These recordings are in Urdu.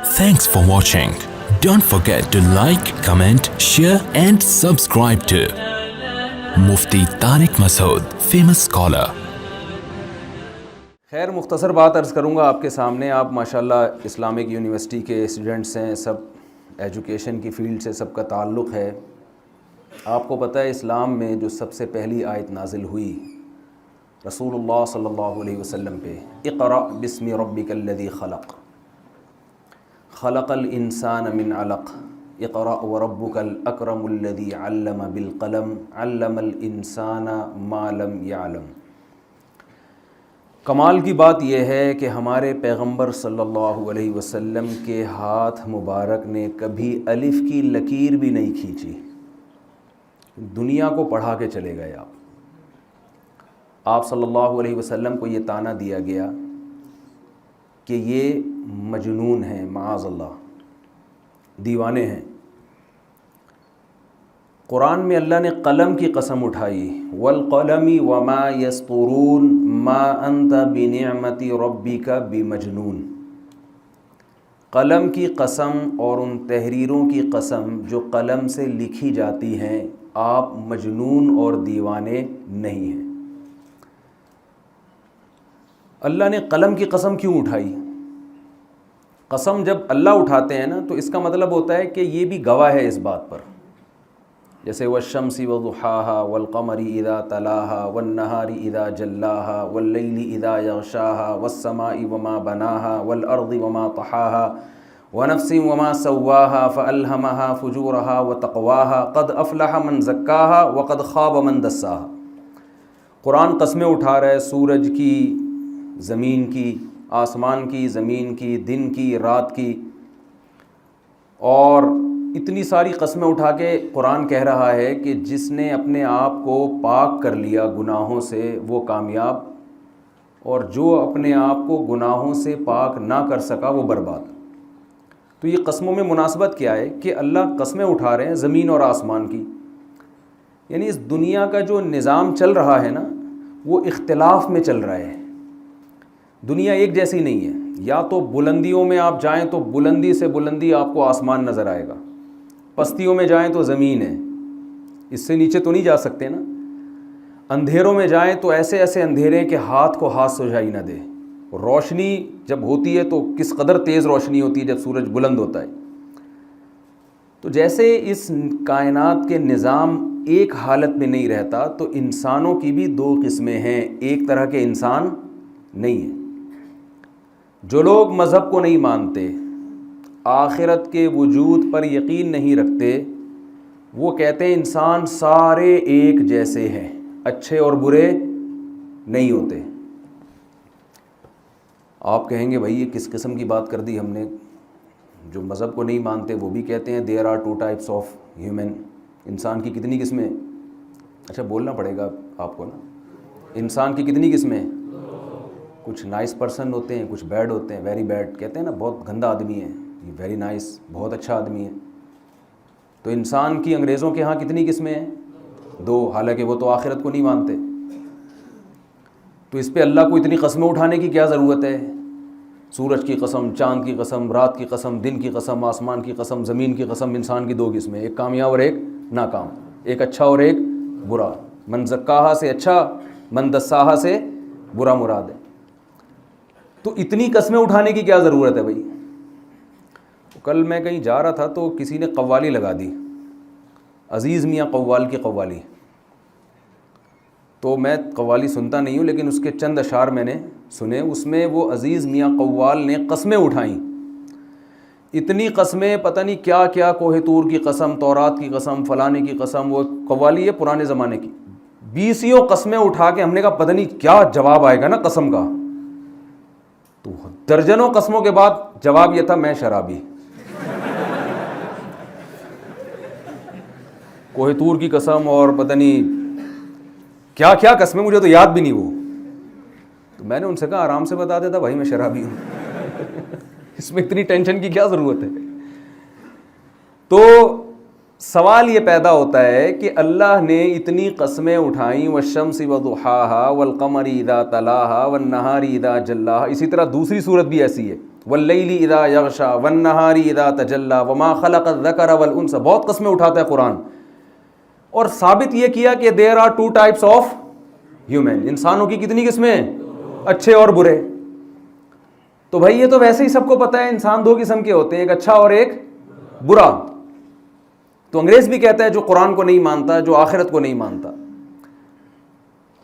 Thanks for watching. Don't forget to like, comment, share and subscribe to Mufti Tariq Masood, famous scholar. خیر مختصر بات عرض کروں گا آپ کے سامنے. آپ ماشاءاللہ اسلامک یونیورسٹی کے اسٹوڈنٹس ہیں, سب ایجوکیشن کی فیلڈ سے سب کا تعلق ہے. آپ کو پتہ ہے اسلام میں جو سب سے پہلی آیت نازل ہوئی رسول اللہ صلی اللہ علیہ وسلم پہ, اقرأ بسم ربک الذی خلق خلق الانسان من علق اقرأ وربک الاکرم الذی علم بالقلم علم الانسان ما لم یعلم. کمال کی بات یہ ہے کہ ہمارے پیغمبر صلی اللہ علیہ وسلم کے ہاتھ مبارک نے کبھی الف کی لکیر بھی نہیں کھینچی. دنیا کو پڑھا کے چلے گئے آپ صلی اللہ علیہ وسلم کو یہ طعنہ دیا گیا کہ یہ مجنون ہیں, معاذ اللہ, دیوانے ہیں. قرآن میں اللہ نے قلم کی قسم اٹھائی, والقلم وما یسطرون ما انت بنعمت ربک بمجنون. قلم کی قسم اور ان تحریروں کی قسم جو قلم سے لکھی جاتی ہیں, آپ مجنون اور دیوانے نہیں ہیں. اللہ نے قلم کی قسم کیوں اٹھائی؟ قسم جب اللہ اٹھاتے ہیں نا تو اس کا مطلب ہوتا ہے کہ یہ بھی گواہ ہے اس بات پر. جیسے والشمس وضحاها والقمر اذا تلاها والنهار اذا جلاها واللیل اذا یغشاها والسماء وما بناها والارض وما طحاها ونفس وما سواها فألهمها فجورها وتقواها قد افلح من زکاها وقد خاب من دساها. قرآن قسمیں اٹھا رہا ہے سورج کی, زمین کی, آسمان کی, زمین کی, دن کی, رات کی, اور اتنی ساری قسمیں اٹھا کے قرآن کہہ رہا ہے کہ جس نے اپنے آپ کو پاک کر لیا گناہوں سے وہ کامیاب, اور جو اپنے آپ کو گناہوں سے پاک نہ کر سکا وہ برباد. تو یہ قسموں میں مناسبت کیا ہے کہ اللہ قسمیں اٹھا رہے ہیں زمین اور آسمان کی. یعنی اس دنیا کا جو نظام چل رہا ہے نا وہ اختلاف میں چل رہا ہے. دنیا ایک جیسی نہیں ہے. یا تو بلندیوں میں آپ جائیں تو بلندی سے بلندی آپ کو آسمان نظر آئے گا, پستیوں میں جائیں تو زمین ہے, اس سے نیچے تو نہیں جا سکتے نا. اندھیروں میں جائیں تو ایسے ایسے اندھیرے کہ ہاتھ کو ہاتھ سجائی نہ دے. روشنی جب ہوتی ہے تو کس قدر تیز روشنی ہوتی ہے جب سورج بلند ہوتا ہے. تو جیسے اس کائنات کے نظام ایک حالت میں نہیں رہتا تو انسانوں کی بھی دو قسمیں ہیں, ایک طرح کے انسان نہیں ہیں. جو لوگ مذہب کو نہیں مانتے, آخرت کے وجود پر یقین نہیں رکھتے, وہ کہتے ہیں انسان سارے ایک جیسے ہیں, اچھے اور برے نہیں ہوتے. آپ کہیں گے بھائی یہ کس قسم کی بات کر دی ہم نے. جو مذہب کو نہیں مانتے وہ بھی کہتے ہیں there are 2 types of human. انسان کی کتنی قسمیں؟ اچھا بولنا پڑے گا آپ کو نا. انسان کی کتنی قسمیں؟ کچھ نائس پرسن ہوتے ہیں, کچھ بیڈ ہوتے ہیں, ویری بیڈ. کہتے ہیں نا بہت گندا آدمی ہے, یہ ویری نائس, بہت اچھا آدمی ہے. تو انسان کی انگریزوں کے ہاں کتنی قسمیں ہیں؟ 2, حالانکہ وہ تو آخرت کو نہیں مانتے. تو اس پہ اللہ کو اتنی قسمیں اٹھانے کی کیا ضرورت ہے؟ سورج کی قسم, چاند کی قسم, رات کی قسم, دن کی قسم, آسمان کی قسم, زمین کی قسم. انسان کی 2 قسمیں, ایک کامیاب اور ایک ناکام, ایک اچھا اور ایک برا. من زکاہا سے اچھا, من دساہا سے برا مراد ہے. تو اتنی قسمیں اٹھانے کی کیا ضرورت ہے بھائی؟ کل میں کہیں جا رہا تھا تو کسی نے قوالی لگا دی, عزیز میاں قوال کی قوالی. تو میں قوالی سنتا نہیں ہوں لیکن اس کے چند اشعار میں نے سنے. اس میں وہ عزیز میاں قوال نے قسمیں اٹھائیں, اتنی قسمیں, پتہ نہیں کیا کیا, کوہ طور کی قسم, تورات کی قسم, فلانے کی قسم. وہ قوالی ہے پرانے زمانے کی. 20 قسمیں اٹھا کے ہم نے کہا پتہ نہیں کیا جواب آئے گا نا قسم کا. تو درجنوں قسموں کے بعد جواب یہ تھا میں شرابی. کوہ طور کی قسم اور پتہ نہیں کیا کیا قسمیں, مجھے تو یاد بھی نہیں وہ. تو میں نے ان سے کہا آرام سے بتا دیتا بھائی میں شرابی ہوں. اس میں اتنی ٹینشن کی کیا ضرورت ہے؟ تو سوال یہ پیدا ہوتا ہے کہ اللہ نے اتنی قسمیں اٹھائیں, والشمس وضحاها والقمر اذا تلاها والنهار اذا جلاها. اسی طرح دوسری صورت بھی ایسی ہے, واللیل اذا یغشا والنہار اذا تجلی وما خلق الذکر والانثى. بہت قسمیں اٹھاتا ہے قرآن, اور ثابت یہ کیا کہ there are two types of human. انسانوں کی کتنی قسمیں ہیں؟ اچھے اور برے. تو بھائی یہ تو ویسے ہی سب کو پتہ ہے, انسان دو قسم کے ہوتے ہیں, ایک اچھا اور ایک برا. تو انگریز بھی کہتا ہے جو قرآن کو نہیں مانتا, جو آخرت کو نہیں مانتا.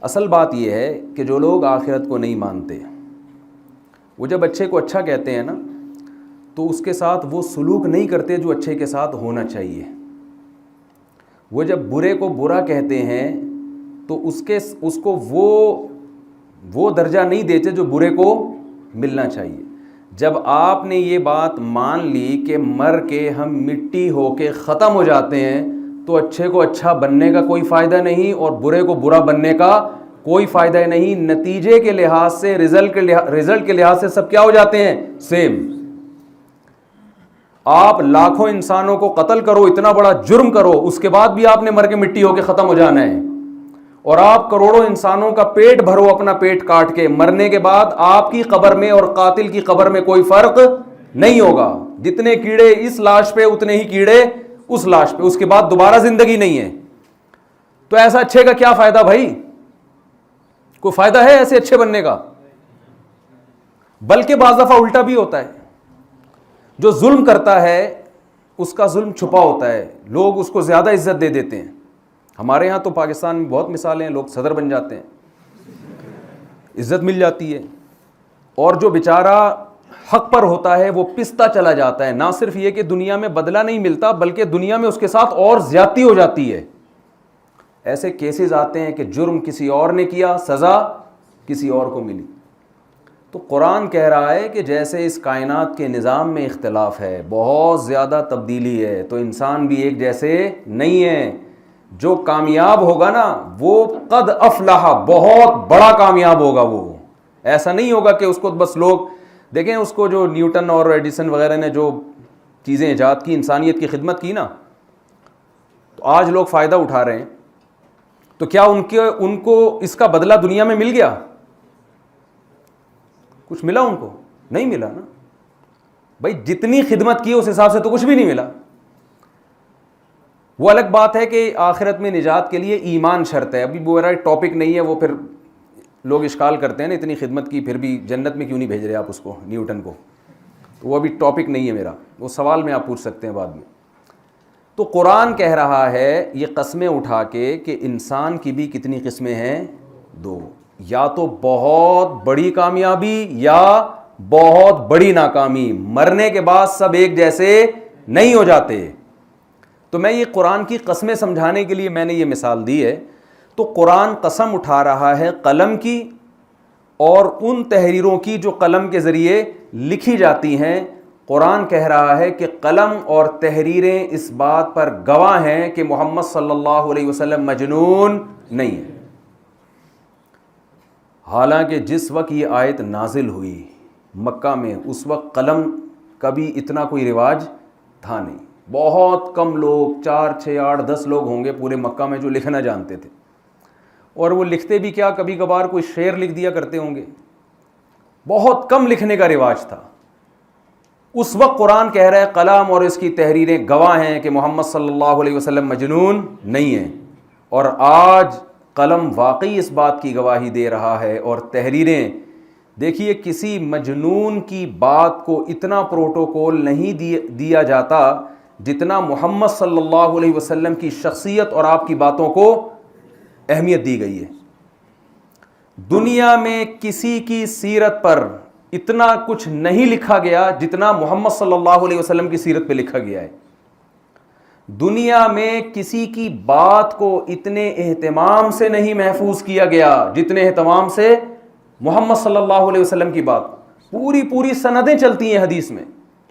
اصل بات یہ ہے کہ جو لوگ آخرت کو نہیں مانتے وہ جب اچھے کو اچھا کہتے ہیں نا تو اس کے ساتھ وہ سلوک نہیں کرتے جو اچھے کے ساتھ ہونا چاہیے. وہ جب برے کو برا کہتے ہیں تو اس کو وہ درجہ نہیں دیتے جو برے کو ملنا چاہیے. جب آپ نے یہ بات مان لی کہ مر کے ہم مٹی ہو کے ختم ہو جاتے ہیں تو اچھے کو اچھا بننے کا کوئی فائدہ نہیں اور برے کو برا بننے کا کوئی فائدہ نہیں. نتیجے کے لحاظ سے, رزلٹ کے لحاظ سے سب کیا ہو جاتے ہیں؟ سیم. آپ لاکھوں انسانوں کو قتل کرو, اتنا بڑا جرم کرو, اس کے بعد بھی آپ نے مر کے مٹی ہو کے ختم ہو جانا ہے. اور آپ کروڑوں انسانوں کا پیٹ بھرو اپنا پیٹ کاٹ کے, مرنے کے بعد آپ کی قبر میں اور قاتل کی قبر میں کوئی فرق نہیں ہوگا. جتنے کیڑے اس لاش پہ اتنے ہی کیڑے اس لاش پہ, اس کے بعد دوبارہ زندگی نہیں ہے. تو ایسا اچھے کا کیا فائدہ بھائی؟ کوئی فائدہ ہے ایسے اچھے بننے کا؟ بلکہ بعض دفعہ الٹا بھی ہوتا ہے. جو ظلم کرتا ہے اس کا ظلم چھپا ہوتا ہے, لوگ اس کو زیادہ عزت دے دیتے ہیں. ہمارے ہاں تو پاکستان میں بہت مثالیں ہیں, لوگ صدر بن جاتے ہیں, عزت مل جاتی ہے, اور جو بیچارہ حق پر ہوتا ہے وہ پستا چلا جاتا ہے. نہ صرف یہ کہ دنیا میں بدلہ نہیں ملتا بلکہ دنیا میں اس کے ساتھ اور زیادتی ہو جاتی ہے. ایسے کیسز آتے ہیں کہ جرم کسی اور نے کیا, سزا کسی اور کو ملی. تو قرآن کہہ رہا ہے کہ جیسے اس کائنات کے نظام میں اختلاف ہے, بہت زیادہ تبدیلی ہے, تو انسان بھی ایک جیسے نہیں ہے. جو کامیاب ہوگا نا وہ قد افلح, بہت بڑا کامیاب ہوگا. وہ ایسا نہیں ہوگا کہ اس کو بس لوگ دیکھیں, اس کو جو نیوٹن اور ایڈیسن وغیرہ نے جو چیزیں ایجاد کی, انسانیت کی خدمت کی نا, تو آج لوگ فائدہ اٹھا رہے ہیں. تو کیا ان کو اس کا بدلہ دنیا میں مل گیا؟ کچھ ملا ان کو؟ نہیں ملا نا بھائی. جتنی خدمت کی اس حساب سے تو کچھ بھی نہیں ملا. وہ الگ بات ہے کہ آخرت میں نجات کے لیے ایمان شرط ہے. ابھی وہ میرا ٹاپک نہیں ہے, وہ پھر لوگ اشکال کرتے ہیں نا, اتنی خدمت کی پھر بھی جنت میں کیوں نہیں بھیج رہے آپ اس کو, نیوٹن کو. تو وہ ابھی ٹاپک نہیں ہے میرا, وہ سوال میں آپ پوچھ سکتے ہیں بعد میں. تو قرآن کہہ رہا ہے یہ قسمیں اٹھا کے کہ انسان کی بھی کتنی قسمیں ہیں؟ دو. یا تو بہت بڑی کامیابی یا بہت بڑی ناکامی. مرنے کے بعد سب ایک جیسے نہیں ہو جاتے. تو میں یہ قرآن کی قسمیں سمجھانے کے لیے میں نے یہ مثال دی ہے. تو قرآن قسم اٹھا رہا ہے قلم کی اور ان تحریروں کی جو قلم کے ذریعے لکھی جاتی ہیں. قرآن کہہ رہا ہے کہ قلم اور تحریریں اس بات پر گواہ ہیں کہ محمد صلی اللہ علیہ وسلم مجنون نہیں ہے. حالانکہ جس وقت یہ آیت نازل ہوئی مکہ میں, اس وقت قلم کا بھی اتنا کوئی رواج تھا نہیں. بہت کم لوگ, 4 6 8 10 لوگ ہوں گے پورے مکہ میں جو لکھنا جانتے تھے. اور وہ لکھتے بھی کیا, کبھی کبھار کوئی شعر لکھ دیا کرتے ہوں گے. بہت کم لکھنے کا رواج تھا. اس وقت قرآن کہہ رہا ہے قلم اور اس کی تحریریں گواہ ہیں کہ محمد صلی اللہ علیہ وسلم مجنون نہیں ہیں. اور آج قلم واقعی اس بات کی گواہی دے رہا ہے, اور تحریریں دیکھیے, کسی مجنون کی بات کو اتنا پروٹوکول نہیں دیا جاتا جتنا محمد صلی اللہ علیہ وسلم کی شخصیت اور آپ کی باتوں کو اہمیت دی گئی ہے. دنیا میں کسی کی سیرت پر اتنا کچھ نہیں لکھا گیا جتنا محمد صلی اللہ علیہ وسلم کی سیرت پہ لکھا گیا ہے. دنیا میں کسی کی بات کو اتنے اہتمام سے نہیں محفوظ کیا گیا جتنے اہتمام سے محمد صلی اللہ علیہ وسلم کی بات. پوری سندیں چلتی ہیں حدیث میں,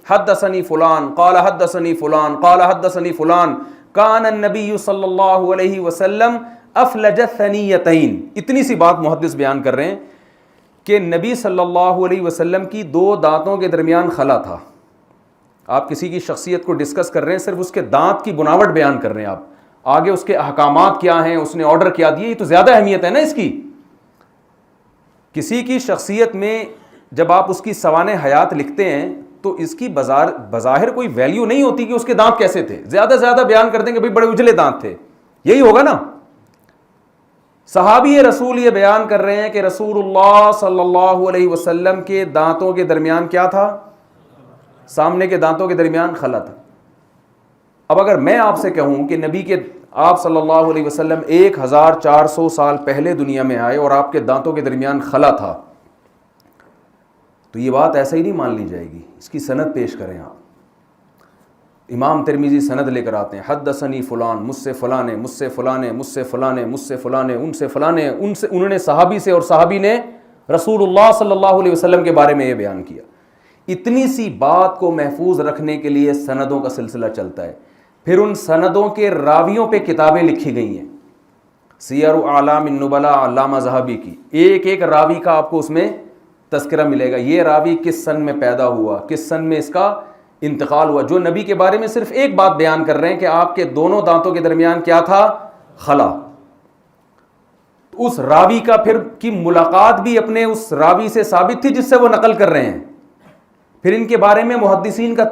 حدثنی فلان قال حدثنی فلان قال حدثنی فلان کان النبی صلی اللہ علیہ وسلم افلج الثنیتین. اتنی سی بات محدث بیان کر رہے ہیں کہ نبی صلی اللہ علیہ وسلم کی 2 دانتوں کے درمیان خلا تھا. آپ کسی کی شخصیت کو ڈسکس کر رہے ہیں, صرف اس کے دانت کی بناوٹ بیان کر رہے ہیں آپ, آگے اس کے احکامات کیا ہیں, اس نے آرڈر کیا دیے, یہ تو زیادہ اہمیت ہے نا اس کی. کسی کی شخصیت میں جب آپ اس کی سوانح حیات لکھتے ہیں تو اس کی بظاہر کوئی ویلیو نہیں ہوتی کہ اس کے دانت کیسے تھے. زیادہ سے زیادہ بیان کر دیں کہ بھئی بڑے اجلے دانت تھے, یہی ہوگا نا. صحابی رسول یہ بیان کر رہے ہیں کہ رسول اللہ صلی اللہ علیہ وسلم کے دانتوں کے درمیان کیا تھا؟ سامنے کے دانتوں کے درمیان خلا تھا. اب اگر میں آپ سے کہوں کہ نبی کے آپ صلی اللہ علیہ وسلم 1400 سال پہلے دنیا میں آئے اور آپ کے دانتوں کے درمیان خلا تھا, تو یہ بات ایسا ہی نہیں مان لی جائے گی. اس کی سند پیش کریں آپ. امام ترمذی سند لے کر آتے ہیں, حدثنی فلان, مجھ سے فلاں نے, مجھ سے فلاں نے, مجھ سے فلاں نے, مجھ سے فلاں نے, ان سے فلاں نے, انہوں نے صحابی سے, اور صحابی نے رسول اللہ صلی اللہ علیہ وسلم کے بارے میں یہ بیان کیا. اتنی سی بات کو محفوظ رکھنے کے لیے سندوں کا سلسلہ چلتا ہے. پھر ان سندوں کے راویوں پہ کتابیں لکھی گئی ہیں. سیر اعلام النبلاء علامہ ذہبی کی, ایک ایک راوی کا آپ کو اس میں تذکرہ ملے گا. یہ راوی کس سن میں پیدا ہوا, کس سن میں اس کا انتقال ہوا. جو نبی کے بارے میں صرف ایک بات بیان کر رہے ہیں کہ آپ کے دونوں دانتوں کے درمیان کیا تھا؟ خلا. اس راوی کا پھر کی ملاقات بھی اپنے اس راوی سے ثابت تھی جس سے وہ نقل کر رہے ہیں. پھر ان کے بارے میں محدثین کا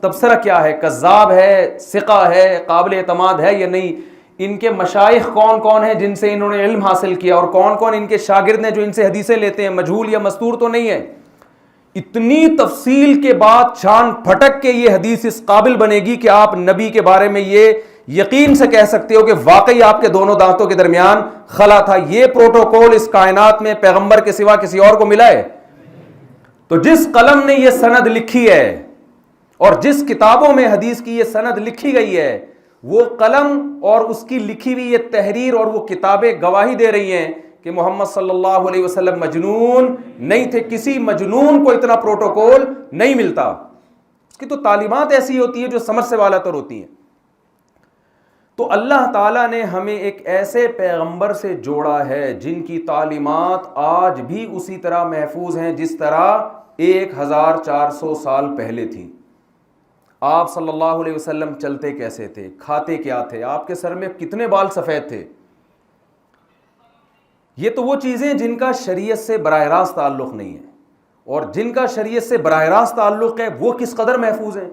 تبصرہ کیا ہے, کذاب ہے, ثقہ ہے, قابل اعتماد ہے یا نہیں, ان کے مشائخ کون کون ہیں جن سے انہوں نے علم حاصل کیا, اور کون کون ان کے شاگرد ہیں جو ان سے حدیثیں لیتے ہیں, مجہول یا مستور تو نہیں ہے. اتنی تفصیل کے بعد چھان پھٹک کے یہ حدیث اس قابل بنے گی کہ آپ نبی کے بارے میں یہ یقین سے کہہ سکتے ہو کہ واقعی آپ کے دونوں دانتوں کے درمیان خلا تھا. یہ پروٹوکول اس کائنات میں پیغمبر کے سوا کسی اور کو ملا ہے؟ تو جس قلم نے یہ سند لکھی ہے اور جس کتابوں میں حدیث کی یہ سند لکھی گئی ہے, وہ قلم اور اس کی لکھی ہوئی یہ تحریر اور وہ کتابیں گواہی دے رہی ہیں کہ محمد صلی اللہ علیہ وسلم مجنون نہیں تھے. کسی مجنون کو اتنا پروٹوکول نہیں ملتا. اس کی تو تعلیمات ایسی ہوتی ہیں جو سمجھ سے والا تر ہوتی ہیں. تو اللہ تعالیٰ نے ہمیں ایک ایسے پیغمبر سے جوڑا ہے جن کی تعلیمات آج بھی اسی طرح محفوظ ہیں جس طرح 1400 سال پہلے تھی. آپ صلی اللہ علیہ وسلم چلتے کیسے تھے, کھاتے کیا تھے, آپ کے سر میں کتنے بال سفید تھے, یہ تو وہ چیزیں جن کا شریعت سے براہ راست تعلق نہیں ہے, اور جن کا شریعت سے براہ راست تعلق ہے وہ کس قدر محفوظ ہیں.